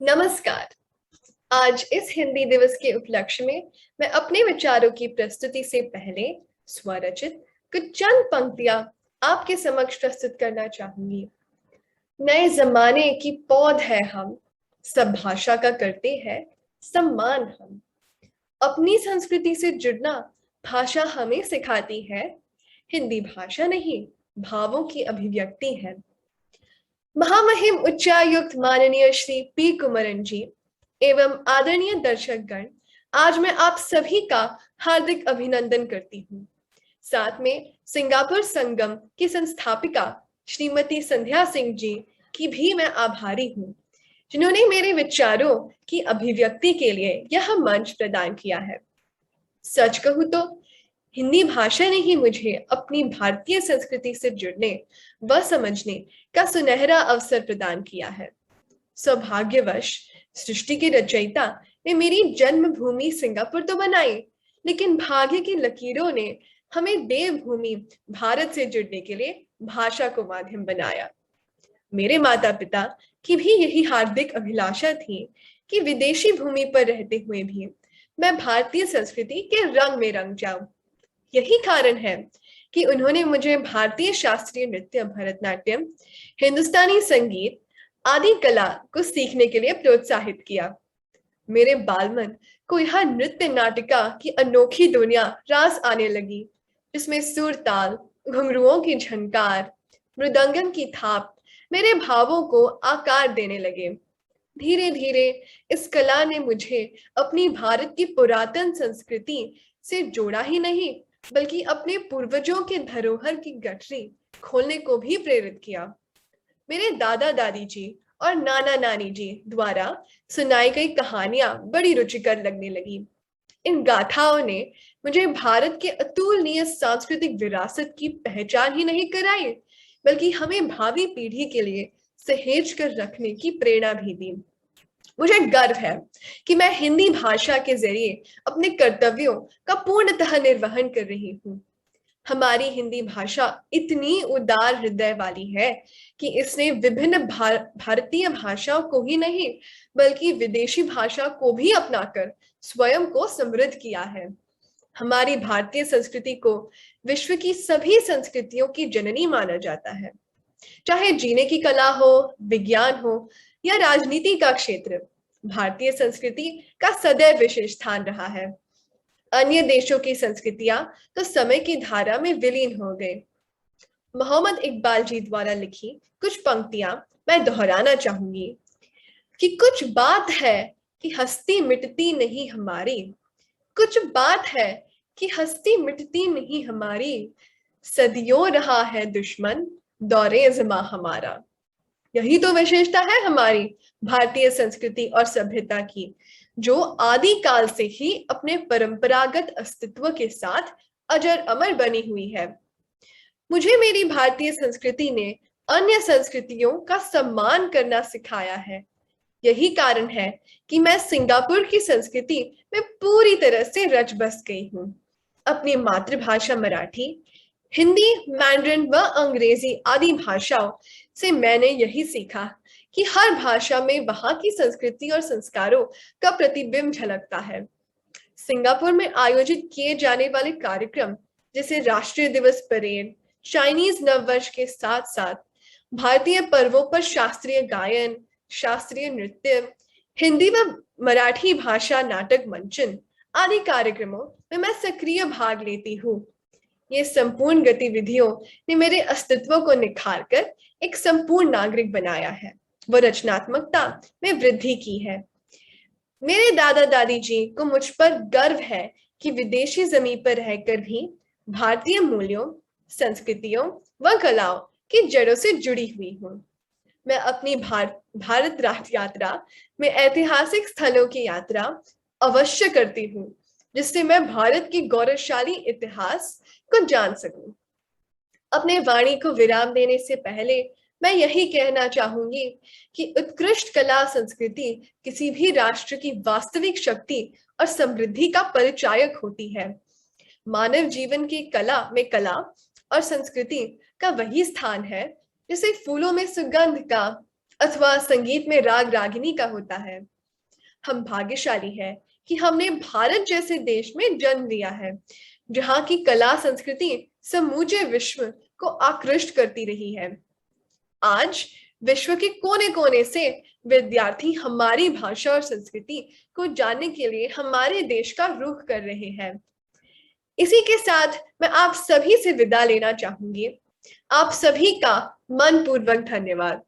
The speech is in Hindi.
नमस्कार। आज इस हिंदी दिवस के उपलक्ष्य में मैं अपने विचारों की प्रस्तुति से पहले स्वरचित कुछ चंद पंक्तियां आपके समक्ष प्रस्तुत करना चाहूंगी। नए जमाने की पौध है हम, सब भाषा का करते हैं सम्मान हम। अपनी संस्कृति से जुड़ना भाषा हमें सिखाती है। हिंदी भाषा नहीं, भावों की अभिव्यक्ति है। महामहिम उच्चायुक्त माननीय श्री पी कुमरन जी एवं आदरणीय दर्शकगण, आज मैं आप सभी का हार्दिक अभिनंदन करती हूँ। साथ में सिंगापुर संगम की संस्थापिका श्रीमती संध्या सिंह जी की भी मैं आभारी हूँ, जिन्होंने मेरे विचारों की अभिव्यक्ति के लिए यह मंच प्रदान किया है। सच कहूँ तो हिंदी भाषा ने ही मुझे अपनी भारतीय संस्कृति से जुड़ने व समझने का सुनहरा अवसर प्रदान किया है। सौभाग्यवश सृष्टि के रचयिता ने मेरी जन्मभूमि सिंगापुर तो बनाई, लेकिन भाग्य की लकीरों ने हमें देवभूमि भारत से जुड़ने के लिए भाषा को माध्यम बनाया। मेरे माता पिता की भी यही हार्दिक अभिलाषा थी कि विदेशी भूमि पर रहते हुए भी मैं भारतीय संस्कृति के रंग में रंग जाऊं। यही कारण है कि उन्होंने मुझे भारतीय शास्त्रीय नृत्य, भरतनाट्यम, हिंदुस्तानी संगीत आदि कला को सीखने के लिए प्रोत्साहित किया। मेरे बालमन को यह नृत्य नाटिका की अनोखी दुनिया रास आने लगी, जिसमें सुर ताल, घुंघरुओं की झनकार, मृदंगम की थाप मेरे भावों को आकार देने लगे। धीरे धीरे इस कला ने मुझे अपनी भारत की पुरातन संस्कृति से जोड़ा ही नहीं, बल्कि अपने पूर्वजों के धरोहर की गठरी खोलने को भी प्रेरित किया। मेरे दादा दादी जी और नाना नानी जी द्वारा सुनाई गई कहानियां बड़ी रुचिकर लगने लगी। इन गाथाओं ने मुझे भारत के अतुलनीय सांस्कृतिक विरासत की पहचान ही नहीं कराई, बल्कि हमें भावी पीढ़ी के लिए सहेज कर रखने की प्रेरणा भी दी। मुझे गर्व है कि मैं हिंदी भाषा के जरिए अपने कर्तव्यों का पूर्णतः निर्वहन कर रही हूँ। हमारी हिंदी भाषा इतनी उदार हृदय वाली है कि इसने विभिन्न भारतीय भाषाओं को ही नहीं, बल्कि विदेशी भाषा को भी अपनाकर स्वयं को समृद्ध किया है। हमारी भारतीय संस्कृति को विश्व की सभी संस्कृतियों की जननी माना जाता है। चाहे जीने की कला हो, विज्ञान हो या राजनीति का क्षेत्र, भारतीय संस्कृति का सदैव विशेष स्थान रहा है। अन्य देशों की संस्कृतियां तो समय की धारा में विलीन हो गए। मोहम्मद इकबाल जी द्वारा लिखी कुछ पंक्तियां मैं दोहराना चाहूंगी कि कुछ बात है कि हस्ती मिटती नहीं हमारी, कुछ बात है कि हस्ती मिटती नहीं हमारी, सदियों रहा है दुश्मन दौरे ज़मा हमारा। यही तो विशेषता है हमारी भारतीय संस्कृति और सभ्यता की, जो आदि काल से ही अपने परंपरागत अस्तित्व के साथ अजर अमर बनी हुई है। मुझे मेरी भारतीय संस्कृति ने अन्य संस्कृतियों का सम्मान करना सिखाया है। यही कारण है कि मैं सिंगापुर की संस्कृति में पूरी तरह से रच बस गई हूँ। अपनी मातृभाषा मराठी, हिंदी, मैंड्रिन व अंग्रेजी आदि भाषाओं से मैंने यही सीखा कि हर भाषा में वहां की संस्कृति और संस्कारों का प्रतिबिंब झलकता है। सिंगापुर में आयोजित किए जाने वाले कार्यक्रम जैसे राष्ट्रीय दिवस परेड, चाइनीज नववर्ष के साथ साथ भारतीय पर्वों पर शास्त्रीय गायन, शास्त्रीय नृत्य, हिंदी व मराठी भाषा नाटक मंचन आदि कार्यक्रमों में मैं सक्रिय भाग लेती हूँ। ये संपूर्ण गतिविधियों ने मेरे अस्तित्व को निखारकर एक संपूर्ण नागरिक बनाया है, वो रचनात्मकता में वृद्धि की है। मेरे दादा दादी जी को मुझ पर गर्व है कि विदेशी जमीन पर रहकर भी भारतीय मूल्यों, संस्कृतियों व कलाओं की जड़ों से जुड़ी हुई हूँ। मैं अपनी भारत यात्रा में ऐतिहासिक स्थलों की यात्रा अवश्य करती हूँ, जिससे मैं भारत की गौरवशाली इतिहास को जान सकूं। अपने वाणी को विराम देने से पहले मैं यही कहना चाहूंगी कि उत्कृष्ट कला संस्कृति किसी भी राष्ट्र की वास्तविक शक्ति और समृद्धि का परिचायक होती है। मानव जीवन की कला और संस्कृति का वही स्थान है जिसे फूलों में सुगंध का, अथवा संगीत में राग रागिनी का होता है। हम भाग्यशाली हैं कि हमने भारत जैसे देश में जन्म लिया है, जहाँ की कला संस्कृति समूचे विश्व को आकृष्ट करती रही है। आज विश्व के कोने कोने से विद्यार्थी हमारी भाषा और संस्कृति को जानने के लिए हमारे देश का रुख कर रहे हैं। इसी के साथ मैं आप सभी से विदा लेना चाहूंगी। आप सभी का मनपूर्वक धन्यवाद।